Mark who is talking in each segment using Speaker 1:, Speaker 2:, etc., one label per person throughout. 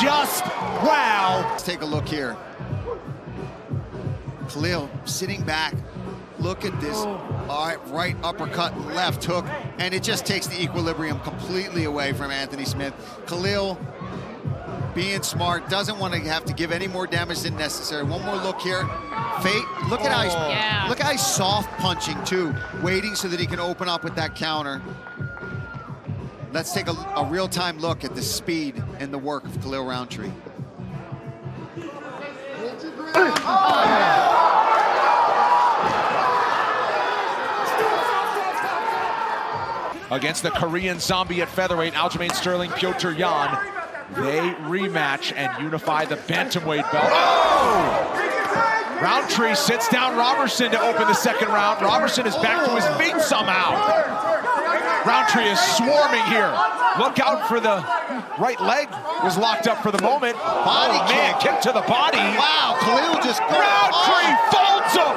Speaker 1: just wow.
Speaker 2: Let's take a look here. Khalil sitting back. Look at this. All right, right uppercut and left hook, and it just takes the equilibrium completely away from Anthony Smith. Khalil being smart, doesn't want to have to give any more damage than necessary. One more look here. Look at how he's soft punching too, waiting so that he can open up with that counter. Let's take a real-time look at the speed and the work of Khalil Rountree.
Speaker 1: Against the Korean zombie at featherweight, Aljamain Sterling, Petr Yan. They rematch and unify the bantamweight belt. Oh! Rountree sits down Robertson to open the second round. Robertson is back to his feet somehow. Rountree is swarming here. Look out for the right leg. Was locked up for the moment. Body kick to the body.
Speaker 2: Wow, Khalil just...
Speaker 1: Rountree folds him.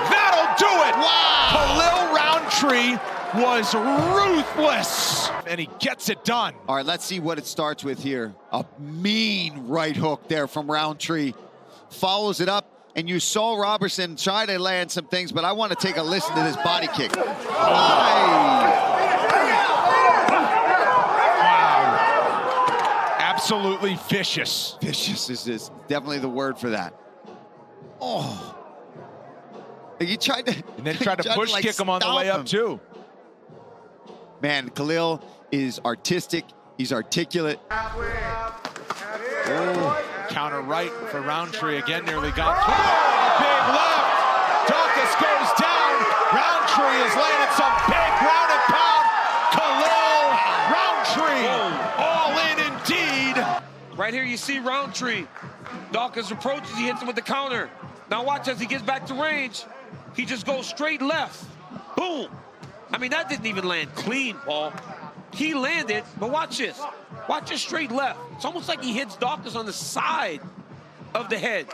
Speaker 1: That'll do it.
Speaker 2: Wow.
Speaker 1: Khalil Rountree was ruthless, and he gets it done.
Speaker 2: All right, let's see what it starts with here. A mean right hook there from Rountree. Follows it up, and you saw Robertson try to land some things, but I want to take a listen to this body kick. Wow.
Speaker 1: Absolutely vicious.
Speaker 2: Vicious is definitely the word for that. Oh. He tried to...
Speaker 1: And then tried to push kick him on the way up, too.
Speaker 2: Man, Khalil is artistic. He's articulate.
Speaker 1: Oh, counter right for Rountree. Again, nearly got big left. Dawkins goes down. Rountree has landed some big ground and pound. Khalil Rountree, all in indeed.
Speaker 3: Right here, you see Rountree. Dawkins approaches, he hits him with the counter. Now watch as he gets back to range. He just goes straight left. Boom. I mean, that didn't even land clean, Paul. He landed, but watch this. Watch it straight left. It's almost like he hits Dawkins on the side of the head.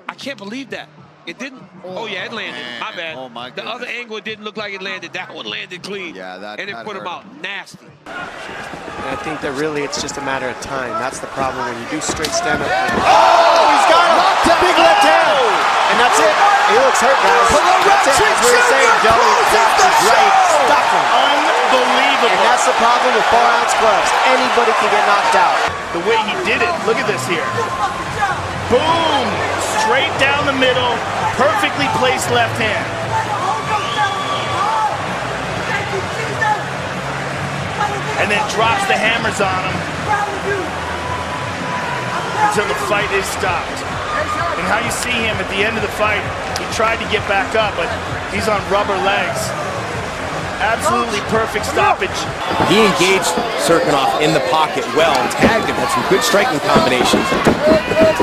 Speaker 3: I can't believe that. It didn't. Oh, yeah, it landed.
Speaker 2: Man.
Speaker 3: My bad.
Speaker 2: Oh, my goodness.
Speaker 3: The other angle, it didn't look like it landed. That one landed clean.
Speaker 2: Yeah, that
Speaker 3: and it put him
Speaker 2: hurt.
Speaker 3: out nasty.
Speaker 4: And I think that really it's just a matter of time. That's the problem when you do straight stand-up. Oh, he's got him! Big left hand! And that's it. He looks hurt, guys. That's it. As we were saying, Joey, that's right. Stuck him.
Speaker 5: Unbelievable.
Speaker 4: And that's the problem with 4-ounce gloves. Anybody can get knocked out.
Speaker 5: The way he did it. Look at this here. Boom! Straight down the middle. Perfectly placed left hand. And then drops the hammers on him until the fight is stopped. And how you see him at the end of the fight, he tried to get back up, but he's on rubber legs. Absolutely perfect stoppage.
Speaker 6: He engaged Serkinov in the pocket well, tagged him, had some good striking combinations,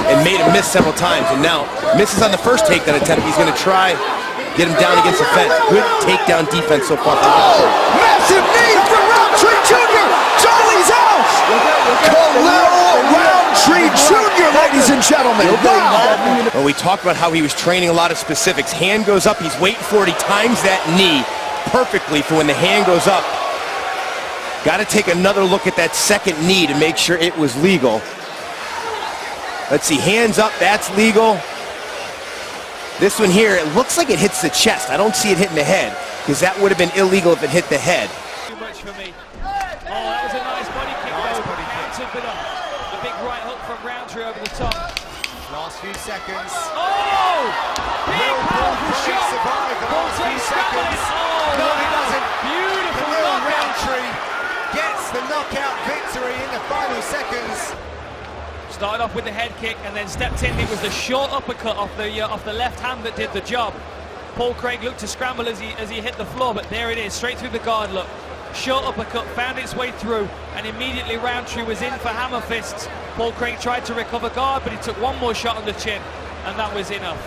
Speaker 6: and made him miss several times. And now misses on the first takedown attempt. He's going to try get him down against the fence. Good takedown defense so far.
Speaker 1: Massive knee from Rountree Jr. Charlie's out. Khalil Rountree Jr., ladies and gentlemen. Wow.
Speaker 6: Well, we talked about how he was training a lot of specifics. Hand goes up, he's waiting for it. He times that knee perfectly for when the hand goes up. Got to take another look at that second knee to make sure it was legal. Let's see, hands up, that's legal. This one here, it looks like it hits the chest. I don't see it hitting the head, because that would have been illegal if it hit the head.
Speaker 7: Too much for me. Oh, that was a nice body kick. The big right hook from Rountree over the top.
Speaker 1: Last few seconds.
Speaker 7: Oh! Big powerful shot.
Speaker 1: Last few seconds.
Speaker 7: Oh,
Speaker 1: No, he doesn't.
Speaker 7: Beautiful
Speaker 1: Khalil
Speaker 7: knockout.
Speaker 1: Rountree gets the knockout victory in the final seconds.
Speaker 7: Started off with the head kick and then stepped in. It was the short uppercut off the left hand that did the job. Paul Craig looked to scramble as he hit the floor, but there it is, straight through the guard. Look, short uppercut found its way through, and immediately Rountree was in for hammer fists. Paul Craig tried to recover guard, but he took one more shot on the chin, and that was enough.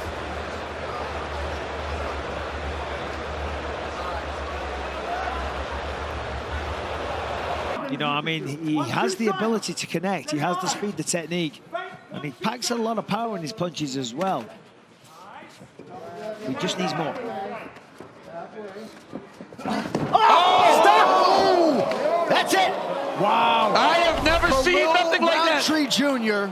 Speaker 8: You know, I mean, he has the ability to connect. He has the speed, the technique, and he packs a lot of power in his punches as well. He just needs more.
Speaker 1: Oh! That's it!
Speaker 8: Wow.
Speaker 3: I have never seen nothing like that.
Speaker 2: Rountree Jr.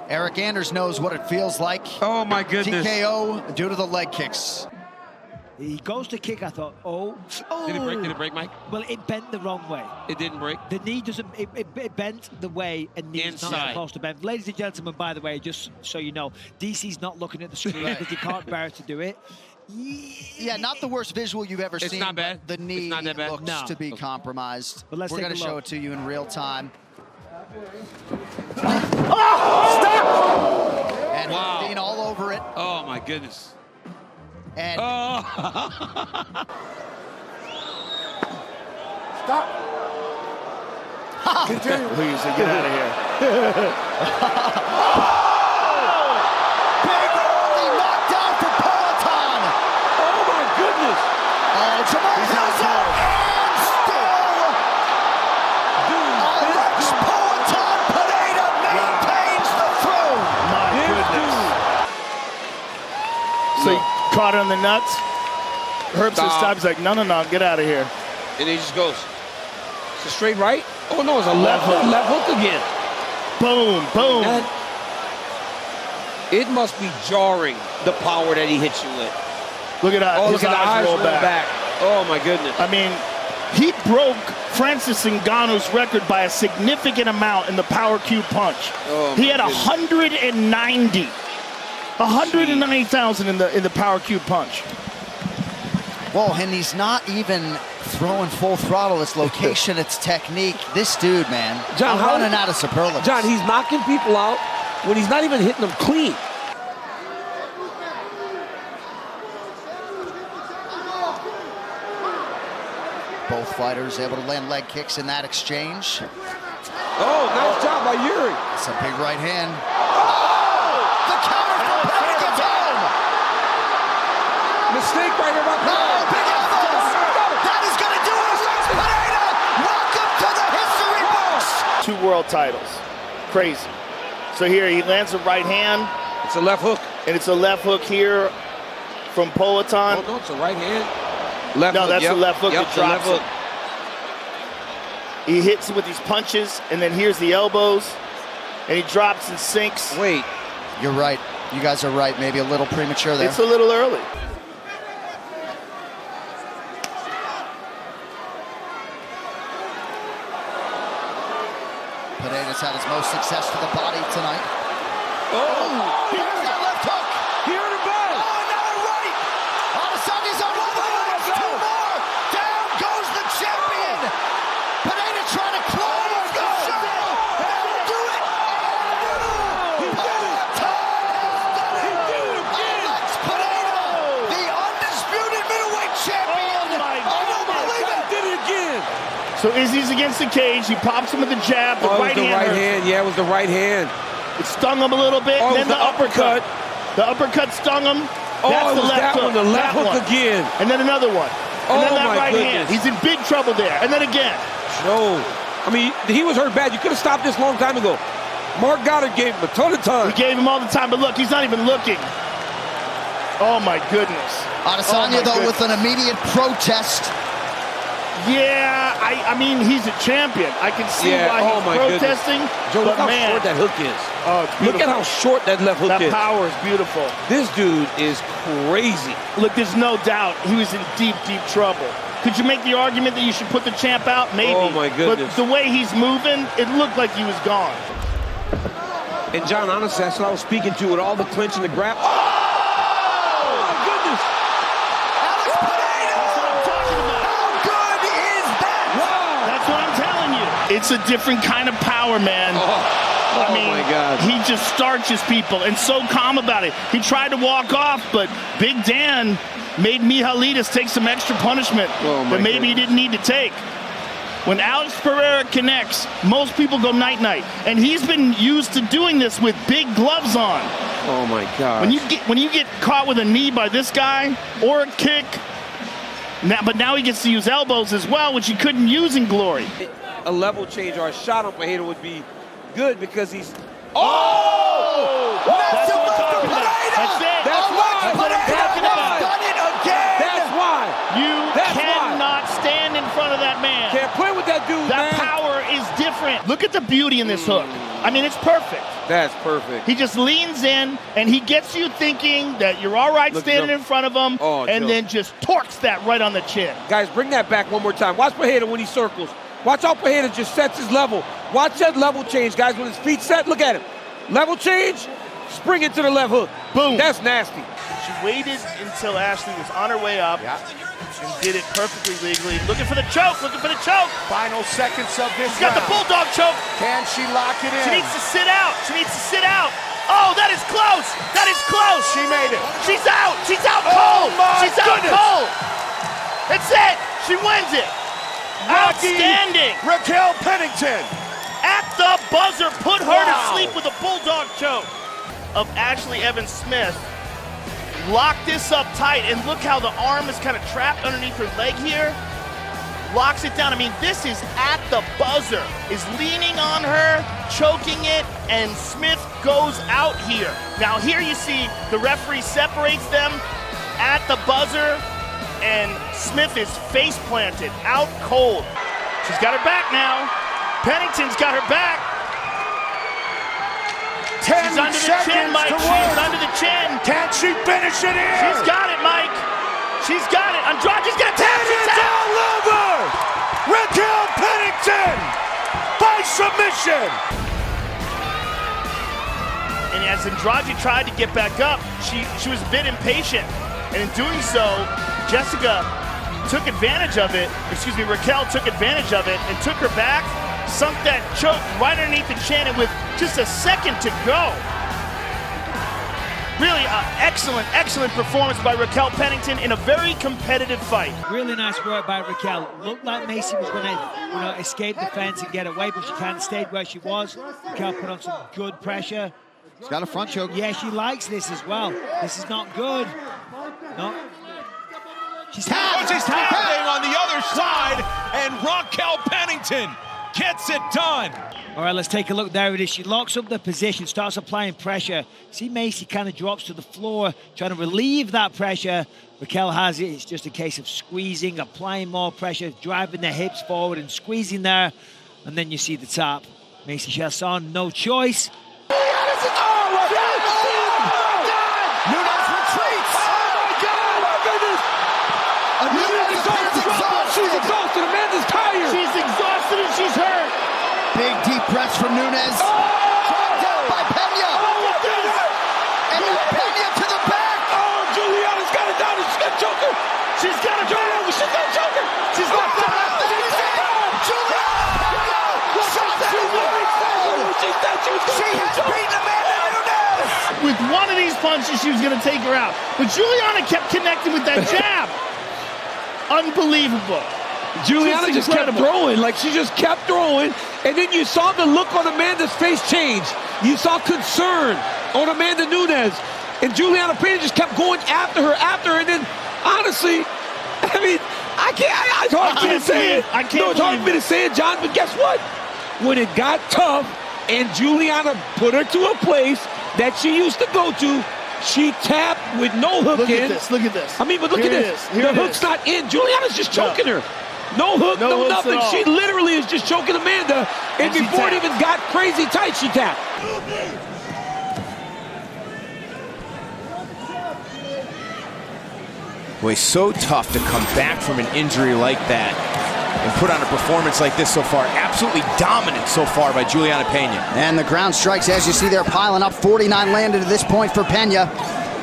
Speaker 2: Eric Anders knows what it feels like.
Speaker 3: Oh, my goodness.
Speaker 2: TKO due to the leg kicks.
Speaker 8: He goes to kick, I thought, oh.
Speaker 3: Did it break? Did it break, Mike?
Speaker 8: Well, it bent the wrong way.
Speaker 3: It didn't break?
Speaker 8: The knee doesn't, it bent the way a knee's not
Speaker 3: Inside.
Speaker 8: supposed to bend. Ladies and gentlemen, by the way, just so you know, DC's not looking at the screen because he can't bear to do it.
Speaker 2: Yeah, not the worst visual you've ever seen.
Speaker 3: It's not bad.
Speaker 2: The knee
Speaker 3: It's not that bad.
Speaker 2: looks to be compromised.
Speaker 8: But let's
Speaker 2: We're
Speaker 8: take
Speaker 2: going to
Speaker 8: a
Speaker 2: show
Speaker 8: look.
Speaker 2: it to you in real time. And
Speaker 3: Wow.
Speaker 2: being all over it.
Speaker 3: Oh, my goodness.
Speaker 2: And
Speaker 3: Oh.
Speaker 5: Please, get out of here.
Speaker 2: big early knockdown for Peloton.
Speaker 3: Oh, my goodness.
Speaker 2: Oh, Jamal Wilson. And still, Alex Peloton Pereira maintains the throne.
Speaker 5: My goodness. So he caught her on the nuts. Herb says stop. He's like, no, get out of here.
Speaker 3: And he just goes. It's a straight right? Oh, no, it's a left hook. Left hook again.
Speaker 5: Boom, boom.
Speaker 3: And it must be jarring, the power that he hits you with.
Speaker 5: Look at that.
Speaker 3: Oh,
Speaker 5: His
Speaker 3: look at the eyes roll
Speaker 5: back.
Speaker 3: back. Oh, my goodness.
Speaker 5: I mean, he broke Francis Ngannou's record by a significant amount in the power cube punch.
Speaker 3: Oh,
Speaker 5: he had
Speaker 3: my goodness.
Speaker 5: 190,000 in the power cube punch.
Speaker 2: Whoa, and he's not even throwing full throttle. It's location, it's technique. This dude, man,
Speaker 3: John,
Speaker 2: I'm running out of superlatives.
Speaker 3: John, he's knocking people out when he's not even hitting them clean.
Speaker 2: Both fighters able to land leg kicks in that exchange.
Speaker 3: Oh, nice job by Yuri.
Speaker 2: It's a big right hand. Oh! The counter from Pereira gets home!
Speaker 3: Mistake right here by
Speaker 2: No,
Speaker 3: Pereira.
Speaker 2: big elbows! That is going to do it! Pereira, welcome to the history books!
Speaker 5: 2 world titles. Crazy. So here he lands a right hand,
Speaker 3: It's a left hook.
Speaker 5: and it's a left hook here from Peloton.
Speaker 3: Oh, no, it's a right hand. Left
Speaker 5: No,
Speaker 3: hook.
Speaker 5: that's
Speaker 3: Yep.
Speaker 5: the left hook
Speaker 3: Yep,
Speaker 5: that
Speaker 3: the left
Speaker 5: drops
Speaker 3: hook.
Speaker 5: He hits with these punches, and then here's the elbows, and he drops and sinks.
Speaker 3: Wait.
Speaker 2: You're right. You guys are right. Maybe a little premature there.
Speaker 5: It's a little early.
Speaker 2: Pereira's had his most success to the body tonight.
Speaker 3: Oh,
Speaker 2: Here's that left hook.
Speaker 3: he hurt him bad.
Speaker 2: Oh, another right. Adesanya's on one leg. 2 more. Down goes the champion. Pereira trying to close the show. And do it.
Speaker 3: He did it.
Speaker 2: He
Speaker 3: did it again.
Speaker 2: Alex Pereira, the undisputed middleweight champion.
Speaker 5: Oh, my
Speaker 2: I don't believe
Speaker 3: He
Speaker 2: it.
Speaker 3: did it again.
Speaker 5: So Izzy's against the cage. He pops him with the jab. The
Speaker 3: Oh, it
Speaker 5: right
Speaker 3: was the
Speaker 5: hand.
Speaker 3: right hand. Yeah, it was the right hand.
Speaker 5: It stung him a little bit.
Speaker 3: Oh, it
Speaker 5: then
Speaker 3: was
Speaker 5: the
Speaker 3: the
Speaker 5: uppercut. The uppercut stung him.
Speaker 3: Oh,
Speaker 5: That's
Speaker 3: it
Speaker 5: the
Speaker 3: was
Speaker 5: left
Speaker 3: that
Speaker 5: hook.
Speaker 3: one, the left
Speaker 5: That
Speaker 3: hook
Speaker 5: one.
Speaker 3: again.
Speaker 5: And then another one. And then
Speaker 3: Oh,
Speaker 5: that
Speaker 3: my
Speaker 5: right hand.
Speaker 3: goodness.
Speaker 5: He's in big trouble there. And then again.
Speaker 3: No. I mean, he was hurt bad. You could have stopped this a long time ago. Mark Goddard gave him a ton of time.
Speaker 5: We gave him all the time, but look, he's not even looking. Oh my goodness.
Speaker 2: Adesanya,
Speaker 5: Oh, my
Speaker 2: though,
Speaker 5: goodness.
Speaker 2: with an immediate protest.
Speaker 5: Yeah, I mean, he's a champion. I can see why
Speaker 3: oh
Speaker 5: he's
Speaker 3: my
Speaker 5: protesting.
Speaker 3: goodness. Joe, look
Speaker 5: but
Speaker 3: how
Speaker 5: man,
Speaker 3: short that hook is.
Speaker 5: oh, it's
Speaker 3: Look
Speaker 5: beautiful.
Speaker 3: at how short that left hook
Speaker 5: That
Speaker 3: is.
Speaker 5: power is beautiful.
Speaker 3: This dude is crazy.
Speaker 5: Look, there's no doubt he was in deep, deep trouble. Could you make the argument that you should put the champ out? Maybe.
Speaker 3: Oh, my goodness.
Speaker 5: But the way he's moving, it looked like he was gone.
Speaker 3: And John, honestly, that's what I was speaking to with all the clinch and the grab. Oh, my goodness.
Speaker 2: Alex Pereira!
Speaker 5: That's what I'm talking about.
Speaker 2: How good is that?
Speaker 3: Wow.
Speaker 5: That's what I'm telling you. It's a different kind of power, man.
Speaker 3: Oh,
Speaker 5: I mean,
Speaker 3: my God.
Speaker 5: he just starches people and so calm about it. He tried to walk off, but Big Dan made Mihailidis take some extra punishment
Speaker 3: Oh, my
Speaker 5: that maybe he didn't need to take. When Alex Pereira connects, most people go night-night. And he's been used to doing this with big gloves on.
Speaker 3: Oh, my God.
Speaker 5: When you get caught with a knee by this guy or a kick, but now he gets to use elbows as well, which he couldn't use in Glory.
Speaker 3: A level change or a shot on Pereira would be good because he's... Oh!
Speaker 5: That's what I'm talking about. That's it.
Speaker 3: That's why.
Speaker 5: That's what I'm talking about.
Speaker 2: Done it again.
Speaker 3: That's why.
Speaker 5: You
Speaker 3: That's
Speaker 5: cannot stand in front of that man.
Speaker 3: Can't play with that dude,
Speaker 5: That
Speaker 3: man.
Speaker 5: power different. Look at the beauty in this hook. I mean, it's perfect.
Speaker 3: That's perfect.
Speaker 5: He just leans in, and he gets you thinking that you're all right standing in front of him, and then just torques that right on the chin.
Speaker 3: Guys, bring that back one more time. Watch Pereira when he circles. Watch how Pereira just sets his level. Watch that level change, guys. When his feet set, look at him. Level change, spring into the left hook. Boom. That's nasty.
Speaker 5: She waited until Ashley was on her way up and did it perfectly legally. Looking for the choke, looking for the choke.
Speaker 6: Final seconds of this
Speaker 5: She's got the bulldog choke.
Speaker 6: Can she lock it in?
Speaker 5: She needs to sit out. She needs to sit out. Oh, that is close. That is close.
Speaker 6: She made it.
Speaker 5: She's out. She's out cold. She's out cold. That's it. She wins it. Outstanding.
Speaker 6: Raquel Pennington.
Speaker 5: At the buzzer, put her to sleep with a bulldog choke of Ashley Evans-Smith. Lock this up tight, and look how the arm is kind of trapped underneath her leg here. Locks it down. I mean, this is at the buzzer. Is leaning on her, choking it, and Smith goes out here. Now here you see the referee separates them at the buzzer, and Smith is face planted, out cold. She's got her back now. Pennington's got her back.
Speaker 6: 10
Speaker 5: She's under the chin, Mike. She's under the chin.
Speaker 6: Can she finish it here?
Speaker 5: She's got it, Mike. She's got it. Andrade's gonna tap.
Speaker 6: It's all over. Raquel Pennington by submission.
Speaker 5: And as Andrade tried to get back up, she was a bit impatient. And in doing so, Jessica took advantage of it. Excuse me, Raquel took advantage of it and took her back, sunk that choke right underneath the chin, and with just a second to go. Really excellent performance by Raquel Pennington in a very competitive fight.
Speaker 8: Really nice work by Raquel. Looked like Macy was going to escape the fence and get away, but she kind of stayed where she was. Raquel put on some good pressure.
Speaker 2: She's got a front choke.
Speaker 8: Yeah, she likes this as well. This is not good. No. She's
Speaker 1: tapping on the other side, and Raquel Pennington gets it done.
Speaker 8: All right, let's take a look. There it is. She locks up the position, starts applying pressure. See, Macy kind of drops to the floor, trying to relieve that pressure. Raquel has it. It's just a case of squeezing, applying more pressure, driving the hips forward and squeezing there. And then you see the tap. Macy Chasson, no choice.
Speaker 3: She's exhausted. Amanda's tired.
Speaker 5: She's exhausted and she's hurt.
Speaker 2: Big deep press from Nunes. Dragged down by Pena. And then Pena to the back.
Speaker 3: Oh, Juliana's got it down. She's got a choker. She's got a choker. She's got a choker. She's got a choker.
Speaker 2: She has beaten Amanda Nunes.
Speaker 5: With one of these punches, she was going to take her out. But Juliana kept connecting with that jab. Unbelievable.
Speaker 3: Juliana just kept throwing, like she just kept throwing, and then you saw the look on Amanda's face change. You saw concern on Amanda Nunes, and Juliana Pena just kept going after her, and then honestly, I mean, it's hard for me to say it. It's hard for me to say it, John, but guess what? When it got tough and Juliana put her to a place that she used to go to, she tapped with no hook in.
Speaker 5: Look at this.
Speaker 3: I mean, but look at this. The hook's not in. Juliana's just choking her. No hook, no nothing. She literally is just choking Amanda. And before it even got crazy tight, she tapped.
Speaker 6: Boy, so tough to come back from an injury like that and put on a performance like this so far. Absolutely dominant so far by Juliana Pena.
Speaker 9: And the ground strikes, as you see, they're piling up. 49 landed at this point for Pena.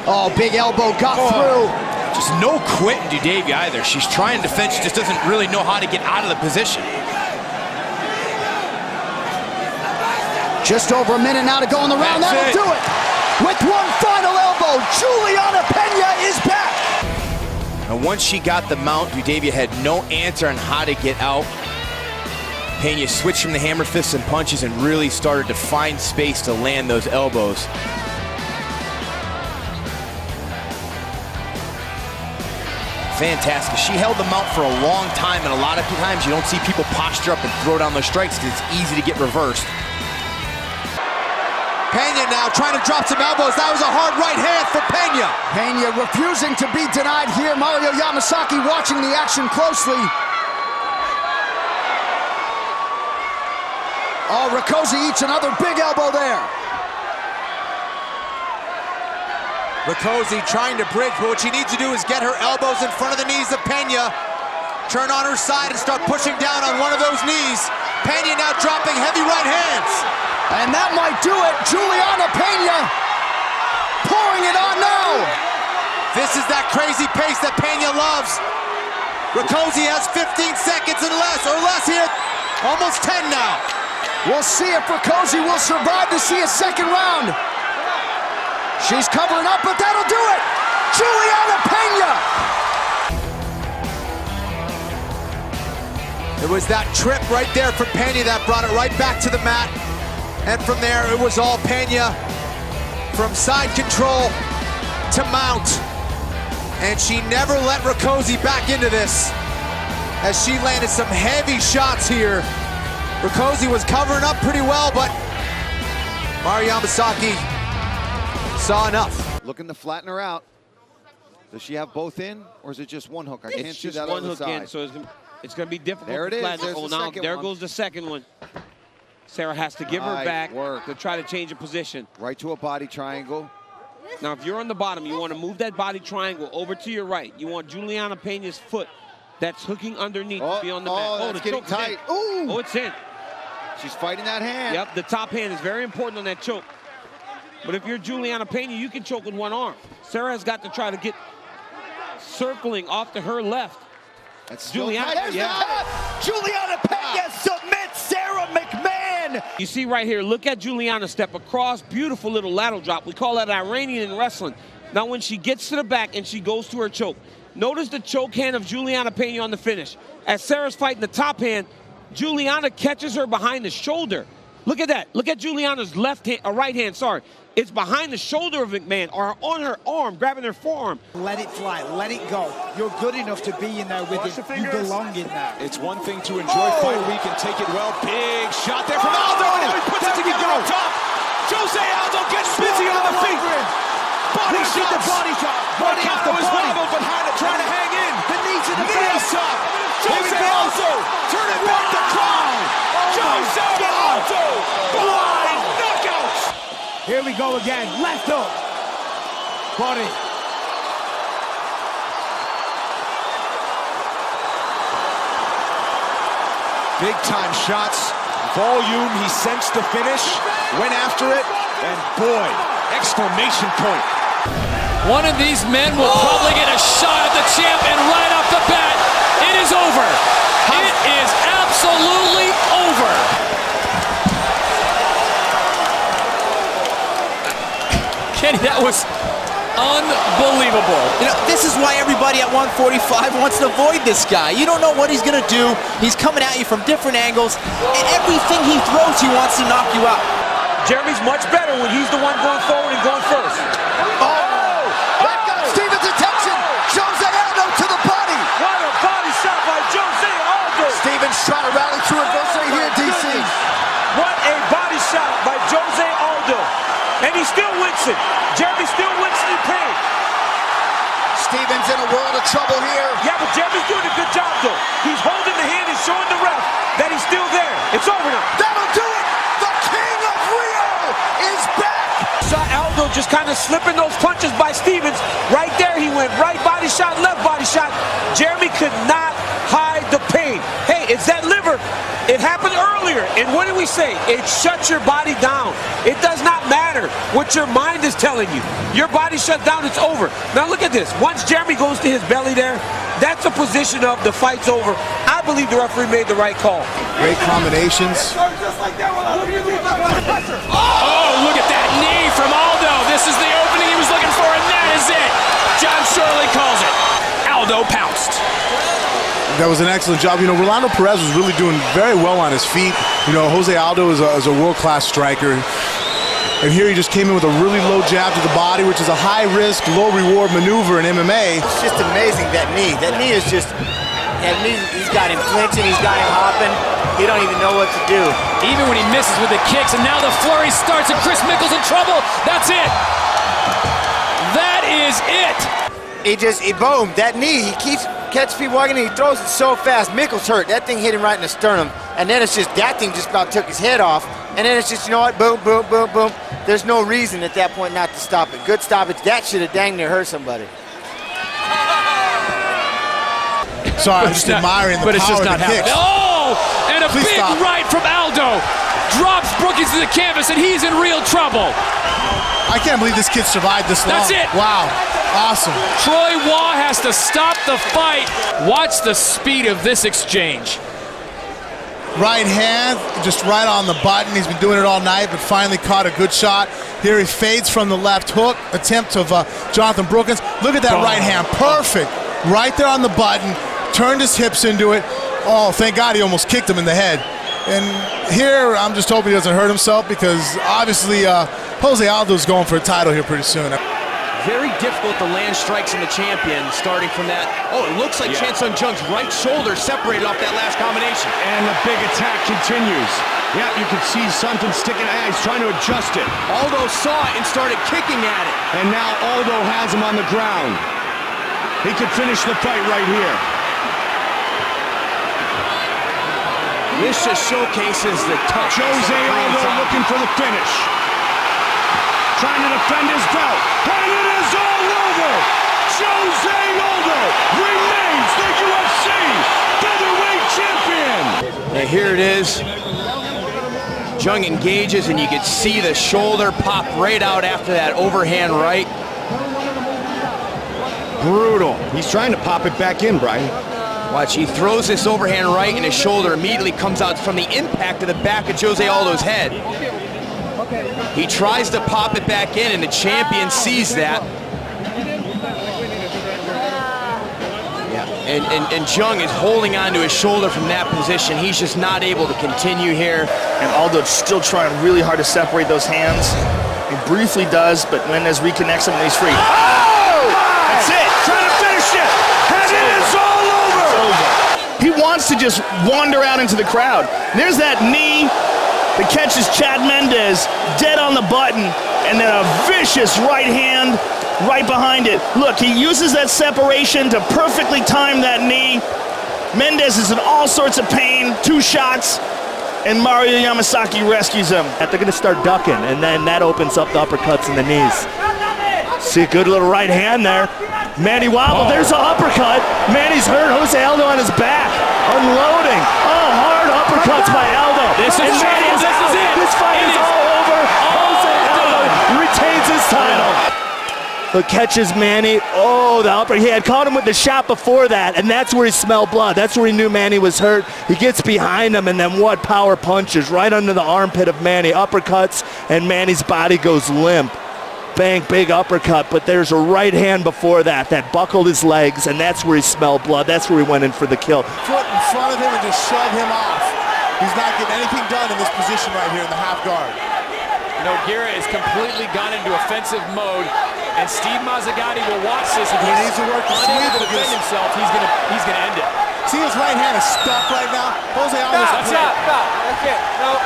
Speaker 9: Oh, big elbow got through.
Speaker 6: Just no quit in Dudavia either. She's trying to defend. She just doesn't really know how to get out of the position.
Speaker 9: Just over a minute now to go in the round. That'll do it. With one final elbow, Juliana Pena is back.
Speaker 6: And once she got the mount, Dudavia had no answer on how to get out. Pena switched from the hammer fists and punches and really started to find space to land those elbows. Fantastic. She held the mount for a long time, and a lot of times you don't see people posture up and throw down those strikes because it's easy to get reversed.
Speaker 2: Pena now trying to drop some elbows. That was a hard right hand for Pena.
Speaker 9: Pena refusing to be denied here. Mario Yamasaki watching the action closely. Oh, Rakosi eats another big elbow there.
Speaker 10: Rakosi trying to bridge, but what she needs to do is get her elbows in front of the knees of Pena. Turn on her side and start pushing down on one of those knees. Pena now dropping heavy right hands.
Speaker 9: And that might do it. Juliana Pena pouring it on now.
Speaker 10: This is that crazy pace that Pena loves. Rakosi has 15 seconds and less here. Almost 10 now.
Speaker 9: We'll see if Rakosi will survive to see a second round. She's covering up, but that'll do it. Juliana Pena.
Speaker 10: It was that trip right there from Pena that brought it right back to the mat. And from there, it was all Pena. From side control to mount. And she never let Rakosi back into this as she landed some heavy shots here. Rakosi was covering up pretty well, but Mari Yamasaki saw enough.
Speaker 2: Looking to flatten her out. Does she have both in, or is it just one hook? I can't see that on the side.
Speaker 3: In, so it's going to be difficult.
Speaker 2: There it is.
Speaker 3: There's
Speaker 2: the
Speaker 3: now,
Speaker 2: second
Speaker 3: there
Speaker 2: one.
Speaker 3: goes the second one. Sarah has to give her back to try to change a position.
Speaker 2: Right to a body triangle.
Speaker 3: Now, if you're on the bottom, you want to move that body triangle over to your right. You want Juliana Pena's foot that's hooking underneath to be on the mat.
Speaker 2: Oh, that's getting tight.
Speaker 3: Ooh. Oh, it's in.
Speaker 2: She's fighting that hand.
Speaker 3: Yep, the top hand is very important on that choke. But if you're Juliana Pena, you can choke with one arm. Sarah has got to try to get circling off to her left.
Speaker 2: That's
Speaker 3: Juliana.
Speaker 8: Juliana Pena submits Sarah McMahon.
Speaker 3: You see right here, look at Juliana step across, beautiful little lateral drop. We call that Iranian in wrestling. Now when she gets to the back and she goes to her choke, notice the choke hand of Juliana Pena on the finish. As Sarah's fighting the top hand, Juliana catches her behind the shoulder. Look at that. Look at Juliana's left hand, right hand, sorry. It's behind the shoulder of McMahon or on her arm, grabbing her forearm.
Speaker 8: Let it fly, let it go. You're good enough to be in there with it. You belong in there.
Speaker 1: It's one thing to enjoy fight week and take it well. Big shot there from Aldo, and now he puts it together on top. Jose Aldo gets busy on the feet. Body shot.
Speaker 8: Body shot.
Speaker 1: Aldo is wobbled behind it, trying to hang in.
Speaker 8: The knee to the face.
Speaker 1: Jose Aldo turning back the crowd. Jose Aldo, blind knockouts.
Speaker 8: Here we go again. Left hook. Body.
Speaker 1: Big time shots. Volume. He sensed the finish. Went after it. And boy, exclamation point.
Speaker 7: One of these men will probably get a shot at the champ, and right off the bat, it is over. It is absolutely over. Kenny, that was unbelievable.
Speaker 11: You know, this is why everybody at 145 wants to avoid this guy. You don't know what he's gonna do. He's coming at you from different angles, and everything he throws, he wants to knock you out.
Speaker 3: Jeremy's much better when he's the one going forward and going first.
Speaker 9: That got Stevens' attention. Jose Aldo to the body.
Speaker 3: What a body shot by Jose Aldo.
Speaker 9: Stevens trying to rally through adversity here, DC.
Speaker 3: What a body shot by Jose Aldo. And he's still wincing. Jeremy's still wincing in pain.
Speaker 9: Stevens in a world of trouble here.
Speaker 3: Yeah, but Jeremy's doing a good job, though. He's holding the hand and showing the ref that he's still there. It's over now.
Speaker 9: That'll do it. The King of Rio is back.
Speaker 3: Saw Aldo just kind of slipping those punches by Stevens. Right there, he went right body shot, left body shot. Jeremy could not hide the pain. Hey, it's that liver. It happened earlier, and what did we say? It shuts your body down. It does not matter what your mind is telling you. Your body shut down, it's over. Now look at this. Once Jeremy goes to his belly there, that's a position of the fight's over. I believe the referee made the right call.
Speaker 10: Great combinations.
Speaker 7: Oh, look at that knee from Aldo. This is the opening he was looking for, and that is it. John Shirley calls it. Aldo pounced.
Speaker 12: That was an excellent job. You know, Rolando Perez was really doing very well on his feet. You know, Jose Aldo is a world-class striker. And here he just came in with a really low jab to the body, which is a high-risk, low-reward maneuver in MMA.
Speaker 4: It's just amazing, that knee. That knee is just, he's got him flinching, he's got him hopping. He don't even know what to do.
Speaker 7: Even when he misses with the kicks, and now the flurry starts, and Chris Mickle's in trouble. That's it. That is it.
Speaker 4: Boom, that knee, he keeps catching people walking and he throws it so fast. Mickle's hurt. That thing hit him right in the sternum. And then it's just, that thing just about took his head off. And then it's just, you know what, boom, boom, boom, boom. There's no reason at that point not to stop it. Good stoppage. That should have dang near hurt somebody.
Speaker 12: Sorry, I'm just admiring the power of the kicks.
Speaker 13: Oh, and a
Speaker 12: Please
Speaker 13: big
Speaker 12: stop.
Speaker 13: right from Aldo. Drops Brookins to the canvas, and he's in real trouble.
Speaker 12: I can't believe this kid survived this long.
Speaker 13: That's it.
Speaker 12: Wow, awesome.
Speaker 13: Troy Waugh has to stop the fight. Watch the speed of this exchange.
Speaker 12: Right hand, just right on the button. He's been doing it all night, but finally caught a good shot. Here he fades from the left hook attempt of Jonathan Brookins. Look at that right hand, perfect. Right there on the button, turned his hips into it. Oh, thank God he almost kicked him in the head. And here, I'm just hoping he doesn't hurt himself because obviously Jose Aldo's going for a title here pretty soon.
Speaker 6: Very difficult to land strikes in the champion, starting from that. Oh, it looks like Chan Sung Jung's right shoulder separated off that last combination.
Speaker 14: And the big attack continues. Yeah, you can see something sticking out. He's trying to adjust it.
Speaker 6: Aldo saw it and started kicking at it.
Speaker 14: And now Aldo has him on the ground. He could finish the fight right here.
Speaker 6: This just showcases the touch.
Speaker 14: Jose Aldo looking for the finish. Trying to defend his belt. And it is all over. Jose Aldo remains the UFC featherweight champion.
Speaker 6: And here it is. Jung engages, and you can see the shoulder pop right out after that overhand right.
Speaker 14: Brutal. He's trying to pop it back in, Brian.
Speaker 6: Watch, he throws this overhand right, and his shoulder immediately comes out from the impact of the back of Jose Aldo's head. He tries to pop it back in, and the champion sees that. Yeah, and Jung is holding on to his shoulder from that position. He's just not able to continue here.
Speaker 5: And Aldo still trying really hard to separate those hands. He briefly does, but Mendez reconnects him and he's free. Oh! That's it!
Speaker 14: Trying to finish it! And it is all over!
Speaker 5: He wants to just wander out into the crowd. There's that knee that catches Chad Mendez dead on the button, and then a vicious right hand right behind it. Look, he uses that separation to perfectly time that knee. Mendez is in all sorts of pain, 2 shots, and Mario Yamasaki rescues him.
Speaker 15: They're going to start ducking, and then that opens up the uppercuts and the knees. See a good little right hand there. Manny wobble, there's an uppercut. Manny's hurt, Jose Aldo on his back, unloading. Oh, hard uppercuts by Aldo.
Speaker 13: This is it.
Speaker 15: This fight is all over. Jose Aldo retains his title. But catches Manny. Oh, the upper. He had caught him with the shot before that, and that's where he smelled blood. That's where he knew Manny was hurt. He gets behind him, and then what power punches right under the armpit of Manny. Uppercuts, and Manny's body goes limp. Bang, big uppercut, but there's a right hand before that buckled his legs, and that's where he smelled blood. That's where he went in for the kill.
Speaker 12: Foot in front of him and just shove him off. He's not getting anything done in this position right here in the half guard.
Speaker 13: Nogueira is completely gone into offensive mode, and Steve Mazzagatti will watch this. If
Speaker 12: he needs to work the
Speaker 13: unable to defend himself, he's gonna end it.
Speaker 12: See, his right hand is stuck right now. Jose Aldo's
Speaker 13: That's it. No.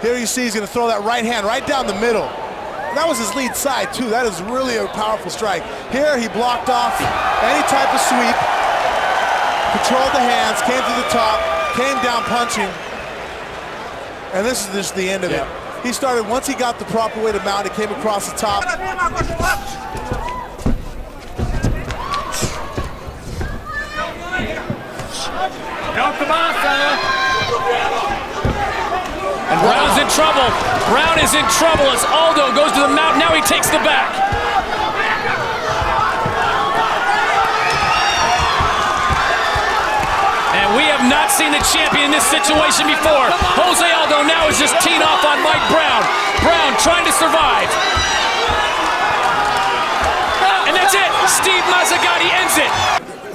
Speaker 12: Here you see he's going to throw that right hand right down the middle. That was his lead side, too. That is really a powerful strike. Here he blocked off any type of sweep, controlled the hands, came to the top, came down punching, and this is just the end of it. He started, once he got the proper way to mount, he came across the top.
Speaker 13: And Brown's in trouble. Brown is in trouble as Aldo goes to the mount. Now he takes the back. And we have not seen the champion in this situation before. Jose Aldo now is just teeing off on Mike Brown. Brown trying to survive. And that's it. Steve Mazzagatti ends it.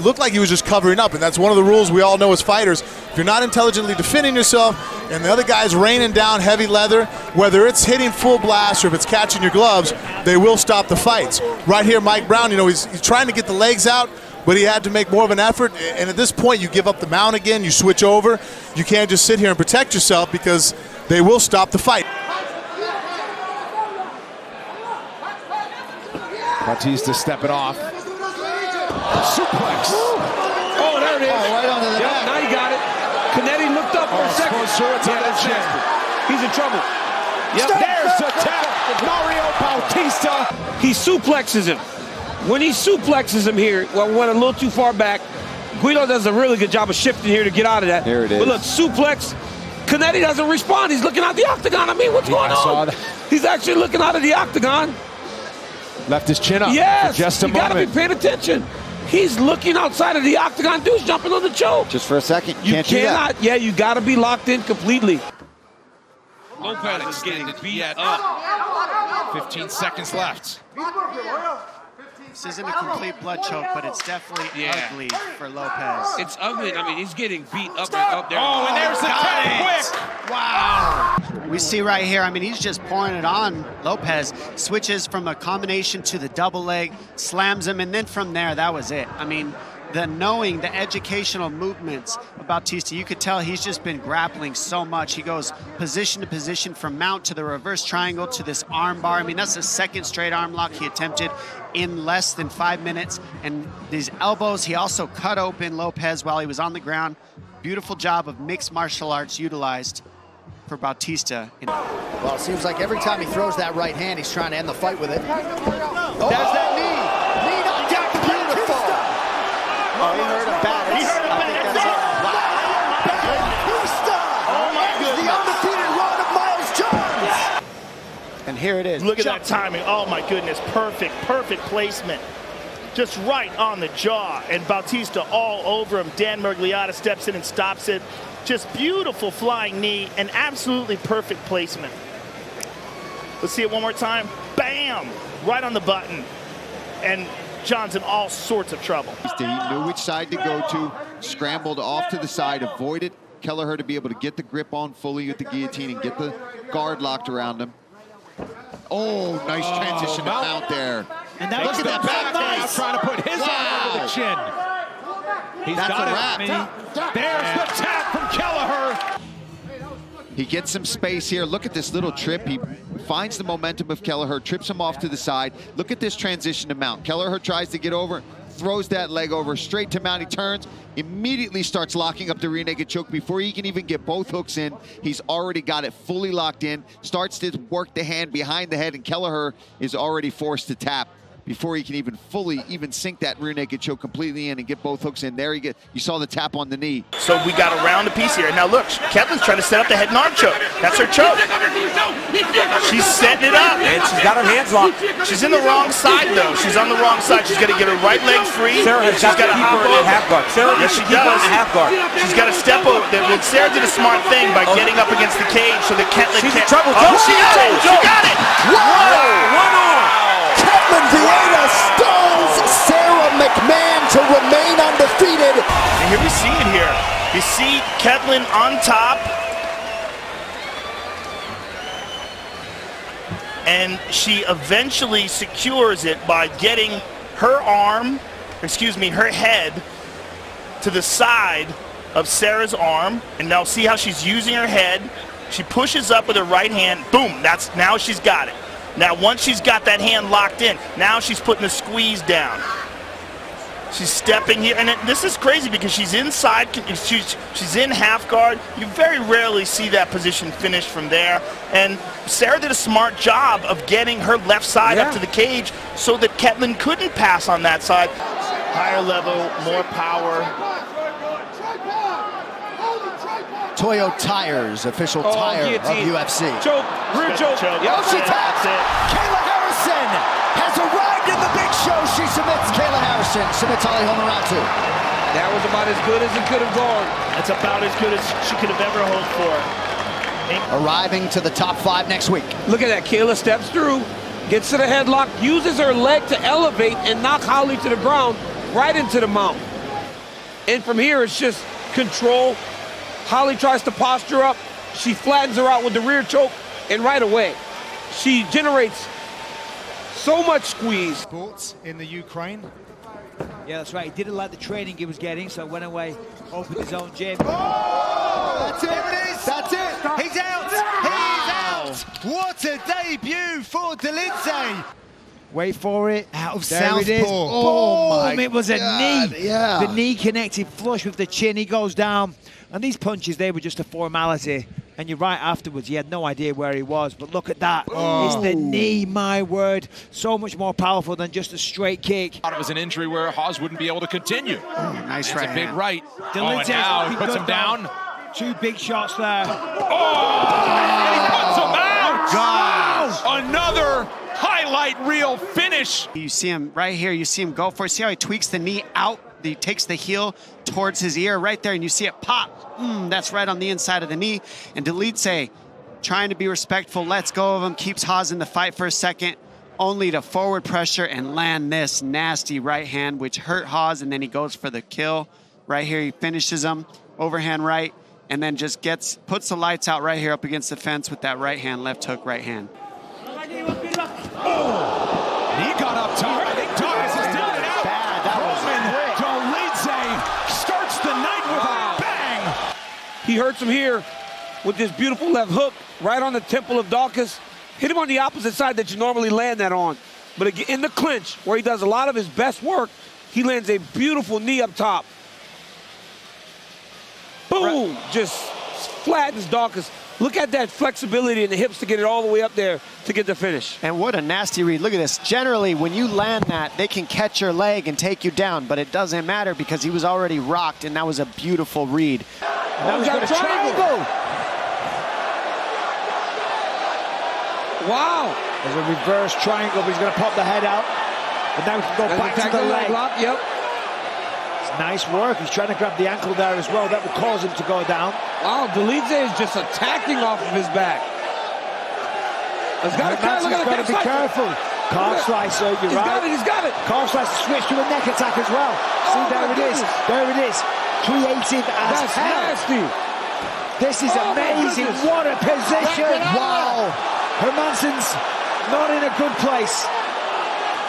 Speaker 12: Looked like he was just covering up, and that's one of the rules we all know as fighters. If you're not intelligently defending yourself and the other guy's raining down heavy leather, whether it's hitting full blast or if it's catching your gloves, they will stop the fights. Right here, Mike Brown, he's trying to get the legs out, but he had to make more of an effort, and at this point you give up the mount again, you switch over. You can't just sit here and protect yourself because they will stop the fight.
Speaker 1: Bautista stepping off. Suplex.
Speaker 3: Oh, there it is.
Speaker 2: Oh, right onto the
Speaker 3: Yep,
Speaker 2: back.
Speaker 3: now you got it. Kennedy looked up for a second. He's in trouble. Yep.
Speaker 1: There's the tap. Mario Bautista.
Speaker 3: He suplexes him. When he suplexes him here, well, went a little too far back. Guido does a really good job of shifting here to get out of that.
Speaker 1: There it is.
Speaker 3: But look, suplex. Kennedy doesn't respond. He's looking out the octagon. I mean, what's going on? He's actually looking out of the octagon.
Speaker 1: Left his chin up.
Speaker 3: Yes,
Speaker 1: for just a
Speaker 3: you got to be
Speaker 1: moment.
Speaker 3: paying attention. He's looking outside of the octagon. Dude's jumping on the choke.
Speaker 2: Just for a second.
Speaker 3: You
Speaker 2: Can't do that.
Speaker 3: cannot. Yeah, you got to be locked in completely.
Speaker 1: Lopez is getting beat up. 15 seconds left.
Speaker 4: This isn't a complete blood choke, but it's definitely ugly for Lopez.
Speaker 3: It's ugly. I mean, he's getting beat up and up there.
Speaker 1: Oh, and there's the tap. Quick. Wow.
Speaker 4: We see right here, I mean, he's just pouring it on Lopez. Switches from a combination to the double leg, slams him, and then from there, that was it. I mean, the educational movements of Bautista, you could tell he's just been grappling so much. He goes position to position, from mount to the reverse triangle to this arm bar. I mean, that's the second straight arm lock he attempted in less than 5 minutes. And these elbows, he also cut open Lopez while he was on the ground. Beautiful job of mixed martial arts utilized for Bautista.
Speaker 9: Well, it seems like every time he throws that right hand, he's trying to end the fight with it. Oh, there's that knee. Knee knocked out. Beautiful.
Speaker 4: Oh, he heard a bat.
Speaker 9: He heard a bat. Bautista.
Speaker 5: Oh, my goodness.
Speaker 9: The undefeated run of Miles Jones.
Speaker 4: And here it is.
Speaker 5: Look at that timing. Oh, my goodness. Perfect placement. Just right on the jaw. And Bautista all over him. Dan Miragliotta steps in and stops it. Just beautiful flying knee and absolutely perfect placement. Let's see it one more time. Bam! Right on the button. And John's in all sorts of trouble.
Speaker 2: He knew which side to go to, scrambled off to the side, avoided Kelleher to be able to get the grip on fully with the guillotine and get the guard locked around him. Oh, nice transition to mount there.
Speaker 1: And that look at that back nice. Trying to put his arm over the chin. He's got it. There's the tap from Kelleher.
Speaker 2: He gets some space here. Look at this little trip. He finds the momentum of Kelleher, trips him off to the side. Look at this transition to mount. Kelleher tries to get over, throws that leg over straight to mount. He turns, immediately starts locking up the rear naked choke. Before he can even get both hooks in, he's already got it fully locked in, starts to work the hand behind the head, and Kelleher is already forced to tap before he can even fully sink that rear naked choke completely in and get both hooks in. There you saw the tap on the knee.
Speaker 5: So we got a round apiece here. Now look, Ketlen's trying to set up the head and arm choke. That's her choke. She's setting it up.
Speaker 6: And she's got her hands locked.
Speaker 5: She's in the wrong side though. She's on the wrong side. She's got to get her right leg free.
Speaker 6: Sarah has got to keep her in half guard.
Speaker 5: Yes, she does.
Speaker 6: Half guard.
Speaker 5: She's got to step over. Well, Sarah did a smart thing by getting up against the cage so that Ketlen
Speaker 6: She's in
Speaker 5: can't.
Speaker 6: trouble.
Speaker 5: Oh, she got it. She got it.
Speaker 9: Whoa!
Speaker 6: One arm.
Speaker 9: Ketlen Viera stuns Sarah McMahon to remain undefeated.
Speaker 5: And here we see it here. You see Ketlen on top. And she eventually secures it by getting her head to the side of Sarah's arm. And now see how she's using her head. She pushes up with her right hand. Boom, now she's got it. Now once she's got that hand locked in, now she's putting the squeeze down. She's stepping here, and this is crazy because she's inside, she's in half guard. You very rarely see that position finished from there. And Sarah did a smart job of getting her left side up to the cage so that Ketlen couldn't pass on that side. Higher level, more power.
Speaker 9: Toyo Tires, official tire of UFC.
Speaker 3: Choke, rear choke.
Speaker 9: Oh, she taps it. Kayla Harrison has arrived in the big show. She submits Kayla Harrison. Submits Holly Holm in round 2.
Speaker 3: That was about as good as it could have gone.
Speaker 5: That's about as good as she could have ever hoped for.
Speaker 9: Arriving to the top 5 next week.
Speaker 3: Look at that. Kayla steps through, gets to the headlock, uses her leg to elevate and knock Holly to the ground, right into the mount. And from here, it's just control. Holly tries to posture up. She flattens her out with the rear choke, and right away, she generates so much squeeze.
Speaker 1: Sports in the Ukraine.
Speaker 8: Yeah, that's right. He didn't like the training he was getting, so went away, opened his own gym.
Speaker 9: Oh, that's it. There it is. That's it. He's out. He's out. What a debut for Dolidze.
Speaker 8: Wait for it.
Speaker 2: Out of
Speaker 8: There it is.
Speaker 2: southpaw.
Speaker 8: Oh,
Speaker 2: my
Speaker 8: it was a
Speaker 2: God,
Speaker 8: knee.
Speaker 2: yeah.
Speaker 8: The knee connected flush with the chin. He goes down. And these punches, they were just a formality. And you're right, afterwards, he had no idea where he was. But look at that. It's the knee, my word. So much more powerful than just a straight kick.
Speaker 1: It was an injury where Hawes wouldn't be able to continue.
Speaker 2: Nice
Speaker 1: It's
Speaker 2: right
Speaker 1: a big
Speaker 2: hand.
Speaker 1: right.
Speaker 8: Dolidze
Speaker 1: and now he puts
Speaker 8: good
Speaker 1: him down.
Speaker 8: Two big shots there.
Speaker 1: And he puts him out!
Speaker 2: God.
Speaker 1: Another highlight reel finish.
Speaker 4: You see him right here. You see him go for it. See how he tweaks the knee out? He takes the heel towards his ear right there, and you see it pop. That's right on the inside of the knee. And Dolidze, trying to be respectful, lets go of him, keeps Hawes in the fight for a second, only to forward pressure and land this nasty right hand, which hurt Hawes, and then he goes for the kill. Right here, he finishes him, overhand right, and then just puts the lights out right here up against the fence with that right hand, left hook, right hand.
Speaker 1: He got up top. I think Thomas is down and out.
Speaker 4: Bad. That was
Speaker 1: Dolidze starts the night with a bang.
Speaker 3: He hurts him here with this beautiful left hook right on the temple of Dawkins. Hit him on the opposite side that you normally land that on. But again, in the clinch, where he does a lot of his best work, he lands a beautiful knee up top. Boom! Just flattens Dawkins. Look at that flexibility in the hips to get it all the way up there to get the finish.
Speaker 4: And what a nasty read. Look at this. Generally, when you land that, they can catch your leg and take you down, but it doesn't matter because he was already rocked, and that was a beautiful read.
Speaker 8: That was a triangle.
Speaker 3: Wow.
Speaker 8: There's a reverse triangle, but he's going to pop the head out. But now he can go back to the leg.
Speaker 3: Lock. Yep.
Speaker 8: It's nice work. He's trying to grab the ankle there as well. That will cause him to go down.
Speaker 3: Wow, Dolidze is just attacking off of his back. He's got
Speaker 8: to be careful. Calf slicer, you're right.
Speaker 3: He's got it.
Speaker 8: Calf slicer switched to a neck attack as well. See, there it is. There it is. Creative as
Speaker 3: That's
Speaker 8: hell.
Speaker 3: nasty.
Speaker 8: This is amazing. What a position. Wow. Hermansson's not in a good place.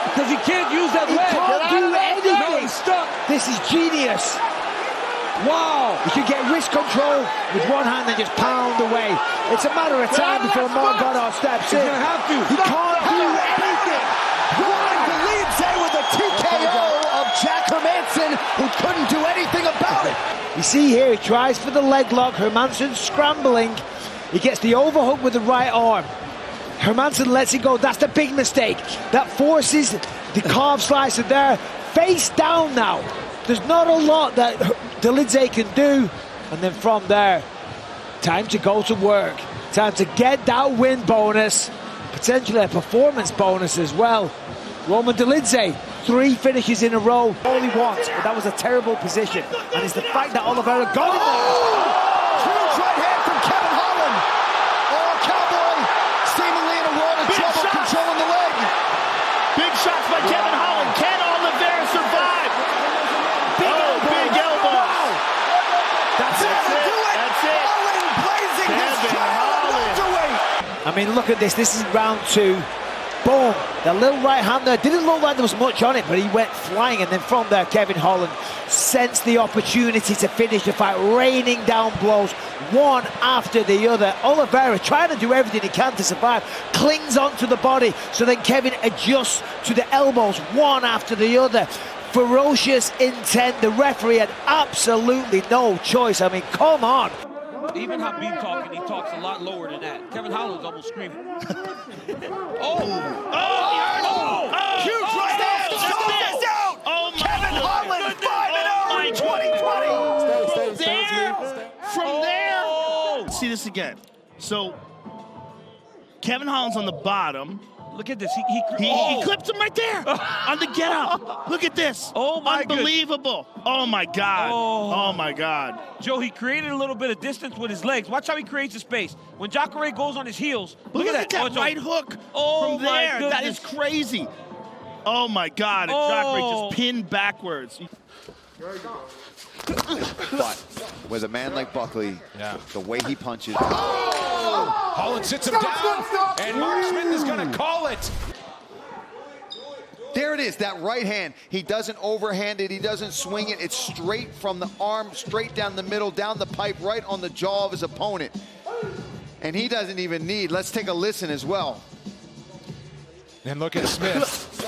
Speaker 3: Because he can't use that leg.
Speaker 8: He can't do anything.
Speaker 3: No, he's stuck.
Speaker 8: This is genius.
Speaker 3: Wow.
Speaker 8: He should get wrist control with one hand and just pound away. It's a matter of time before Margado steps in.
Speaker 3: He's going to have to.
Speaker 8: He can't do anything.
Speaker 9: Dolidze with a TKO of Jack Hermansson, who couldn't do anything about it.
Speaker 8: You see here, he tries for the leg lock. Hermansson scrambling. He gets the overhook with the right arm. Hermansson lets it go. That's the big mistake. That forces the calf slicer there. Face down now. There's not a lot that Dolidze can do. And then from there, time to go to work. Time to get that win bonus. Potentially a performance bonus as well. Roman Dolidze, 3 finishes in a row. All he wants, but that was a terrible position. And it's the fact that Oliveira got it there.
Speaker 9: Huge right hand from Kevin Holland. Oh, Cowboy seemingly in a world of trouble controlling the leg.
Speaker 5: Big shots by Kevin Holland. Can Oliveira survive? Big elbow.
Speaker 9: Wow.
Speaker 5: That's it. That's it.
Speaker 9: Holland blazing his trail at welterweight.
Speaker 8: I mean, look at this. This is round 2. Boom. That little right hand there. Didn't look like there was much on it, but he went flying. And then from there, Kevin Holland sensed the opportunity to finish the fight, raining down blows, one after the other. Oliveira trying to do everything he can to survive, clings onto the body, so then Kevin adjusts to the elbows, one after the other. Ferocious intent. The referee had absolutely no choice. I mean, come on.
Speaker 3: Even Habib talking, he talks a lot lower than that. Kevin Holland's almost screaming.
Speaker 9: Huge right hand. Shoulders out.
Speaker 5: Oh, my
Speaker 9: Kevin Holland 5-0 in 2020.
Speaker 5: From there. See this again. So, Kevin Holland's on the bottom.
Speaker 3: Look at this.
Speaker 5: He clipped him right there on the get up. Look at this.
Speaker 3: Oh, my
Speaker 5: Unbelievable. Oh, my God. Oh, my God.
Speaker 3: Joe, he created a little bit of distance with his legs. Watch how he creates the space. When Jacare goes on his heels, look at that.
Speaker 5: Right hook
Speaker 3: Oh,
Speaker 5: from there.
Speaker 3: my
Speaker 5: That is crazy. Oh, my God. And Jacare just pinned backwards.
Speaker 2: But with a man like Buckley, the way he punches.
Speaker 1: Holland sits him down, and Mark Smith is going to call it.
Speaker 2: There it is, that right hand. He doesn't overhand it, he doesn't swing it. It's straight from the arm, straight down the middle, down the pipe, right on the jaw of his opponent. And he doesn't even need. Let's take a listen as well.
Speaker 1: And look at Smith.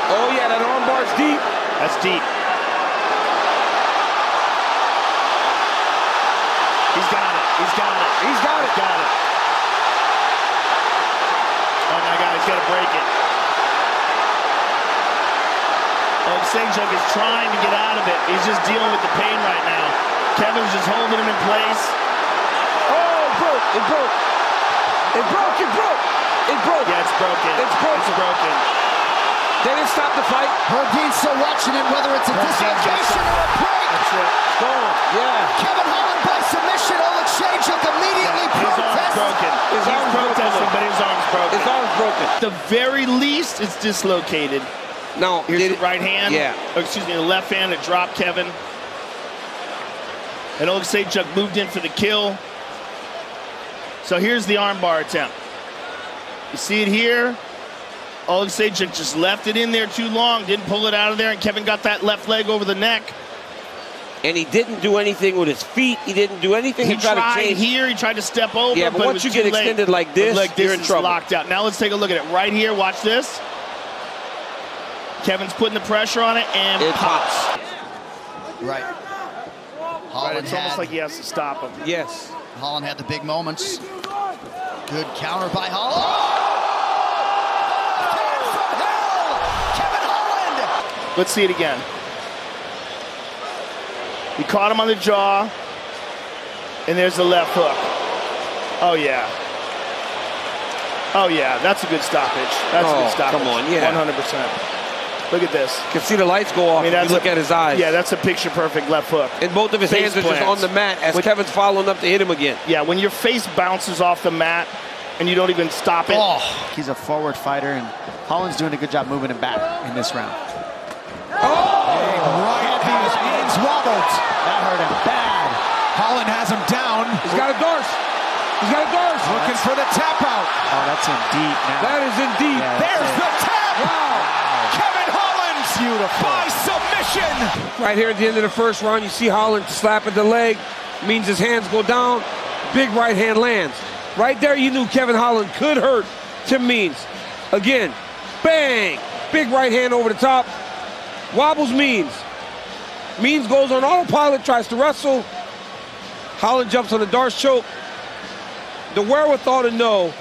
Speaker 3: Oh, yeah, that arm bar's deep.
Speaker 5: That's deep. He's got it. He's got it.
Speaker 3: He's got it.
Speaker 5: Got it. Oh, my God, he's got to break it. Oleksiejczuk is trying to get out of it. He's just dealing with the pain right now. Kevin's just holding him in place.
Speaker 3: Oh, it broke. It broke. It broke. It broke. It broke.
Speaker 5: Yeah, it's broken.
Speaker 3: It's broken.
Speaker 5: It's broken.
Speaker 3: They didn't stop the fight.
Speaker 9: Herb Dean's still watching it, whether it's a dislocation or a break.
Speaker 5: That's it.
Speaker 3: Go on. Yeah.
Speaker 9: Kevin Holland by submission. Oleksiejczuk immediately
Speaker 5: His arm's broken.
Speaker 3: His arm's
Speaker 5: protesting, but his arm's broken.
Speaker 3: His arm's broken.
Speaker 5: At the very least, it's dislocated.
Speaker 3: Now,
Speaker 5: here's the right hand.
Speaker 3: Yeah.
Speaker 5: Oh, excuse me, the left hand to drop Kevin. And Oleksiejczuk moved in for the kill. So here's the armbar attempt. You see it here. Oleksiejczuk just left it in there too long, didn't pull it out of there, and Kevin got that left leg over the neck.
Speaker 3: And he didn't do anything with his feet. He didn't do anything.
Speaker 5: He
Speaker 3: tried
Speaker 5: tried
Speaker 3: to change.
Speaker 5: here, he tried to step over,
Speaker 3: Yeah, but once you get extended like this, you're in trouble.
Speaker 5: Locked out. Now let's take a look at it. Right here, watch this. Kevin's putting the pressure on it, and
Speaker 3: it pops.
Speaker 9: Right.
Speaker 5: Right, it's almost like he has to stop him.
Speaker 3: Yes.
Speaker 9: Holland had the big moments. Good counter by Holland. Kevin Holland.
Speaker 5: Let's see it again. He caught him on the jaw, and there's the left hook. Oh, yeah. Oh, yeah, that's a good stoppage. That's a good stoppage.
Speaker 3: Come on, yeah.
Speaker 5: 100%. Look at this.
Speaker 3: You can see the lights go off. If you look at his eyes.
Speaker 5: Yeah, that's a picture-perfect left hook.
Speaker 3: And both of his hands are just on the mat as Kevin's following up to hit him again.
Speaker 5: Yeah, when your face bounces off the mat and you don't even stop it.
Speaker 16: Oh, he's a forward fighter, and Holland's doing a good job moving him back in this round.
Speaker 1: Right, his knees wobbled.
Speaker 16: That hurt him bad.
Speaker 1: Holland has him down.
Speaker 3: He's got a Darce. He's got a Darce.
Speaker 1: Looking for the tap out.
Speaker 16: Oh, that's in deep now.
Speaker 3: That is in deep.
Speaker 16: Yeah,
Speaker 1: there's the tap.
Speaker 3: Wow.
Speaker 1: Kevin Holland.
Speaker 16: Beautiful.
Speaker 1: By submission.
Speaker 3: Right here at the end of the first round, you see Holland slapping the leg. Means his hands go down. Big right hand lands. Right there, you knew Kevin Holland could hurt Tim Means. Again, bang. Big right hand over the top. Wobbles Means. Means goes on autopilot, tries to wrestle. Holland jumps on the Darce choke. The wherewithal to know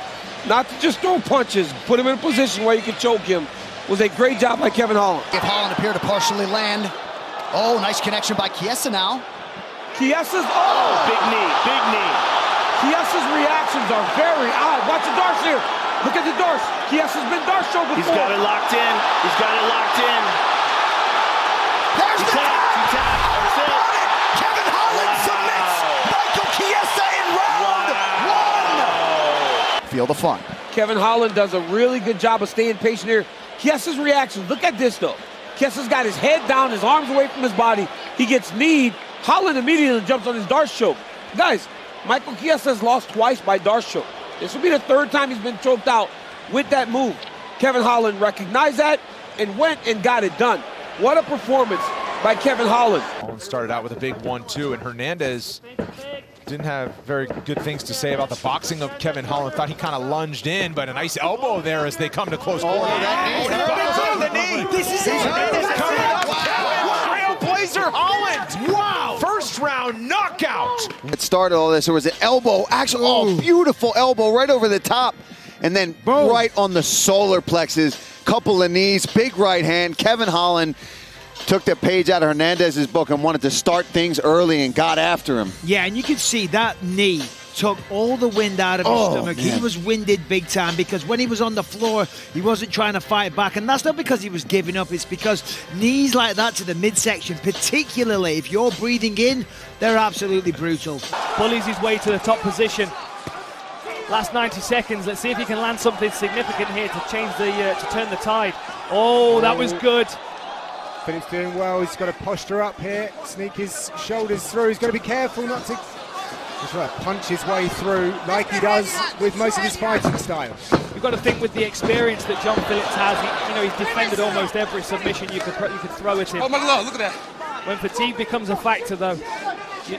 Speaker 3: not to just throw punches, put him in a position where you can choke him, was a great job by Kevin Holland.
Speaker 9: If Holland appeared to partially land. Oh, nice connection by Chiesa now.
Speaker 3: Chiesa's,
Speaker 5: big knee, big knee.
Speaker 3: Chiesa's reactions are very odd. Watch the Darce here. Look at the Darce. Chiesa's been Darce choked before.
Speaker 5: He's got it locked in. He's got it locked in.
Speaker 9: There's the tap.
Speaker 5: That's it.
Speaker 9: Kevin Holland submits Michael Chiesa in round one. Feel the fun.
Speaker 3: Kevin Holland does a really good job of staying patient here. Chiesa's reactions, look at this though. Chiesa's got his head down, his arms away from his body. He gets kneed. Holland immediately jumps on his Darce choke. Guys, Michael Chiesa has lost twice by Darce choke. This will be the third time he's been choked out with that move. Kevin Holland recognized that and went and got it done. What a performance by Kevin Holland.
Speaker 1: Holland started out with a big 1-2, and Hernandez didn't have very good things to say about the boxing of Kevin Holland. Thought he kind of lunged in, but a nice elbow there as they come to close quarter.
Speaker 9: That knee.
Speaker 1: This is it. Coming up. Trailblazer Holland. Wow. First round knockout.
Speaker 2: It started all this. There was an elbow, actually, beautiful elbow right over the top. And then right on the solar plexus, couple of knees, big right hand. Kevin Holland took the page out of Hernandez's book and wanted to start things early and got after him.
Speaker 8: Yeah, and you can see that knee took all the wind out of his stomach.
Speaker 2: Man.
Speaker 8: He was winded big time because when he was on the floor, he wasn't trying to fight back. And that's not because he was giving up. It's because knees like that to the midsection, particularly if you're breathing in, they're absolutely brutal.
Speaker 7: Bullies his way to the top position. Last 90 seconds. Let's see if he can land something significant here to change the, to turn the tide. Oh, that was good.
Speaker 17: But he's doing well. He's got to posture up here, sneak his shoulders through. He's got to be careful not to just try to punch his way through like he does with most of his fighting style.
Speaker 7: You've got to think with the experience that John Phillips has. He's defended almost every submission you could throw at him.
Speaker 3: Oh my God, look at that.
Speaker 7: When fatigue becomes a factor, though,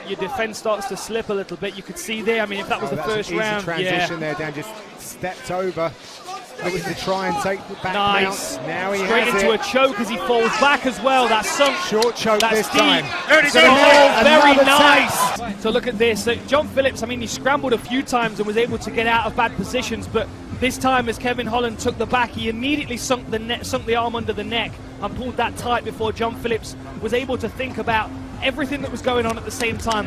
Speaker 7: your defense starts to slip a little bit. You could see there. I mean, if that was the first round,
Speaker 17: transition there, Dan just stepped over. looking to try and take the back
Speaker 7: Nice.
Speaker 17: mount. Now he
Speaker 7: Straight
Speaker 17: has
Speaker 7: into
Speaker 17: it.
Speaker 7: a choke as he falls back as well. That's sunk.
Speaker 17: Short choke
Speaker 7: That's
Speaker 17: this
Speaker 7: deep.
Speaker 17: time.
Speaker 7: Oh, very
Speaker 17: Another
Speaker 7: nice.
Speaker 17: tap.
Speaker 7: So look at this. So John Phillips, I mean, he scrambled a few times and was able to get out of bad positions, but this time as Kevin Holland took the back, he immediately sunk the arm under the neck and pulled that tight before John Phillips was able to think about everything that was going on at the same time.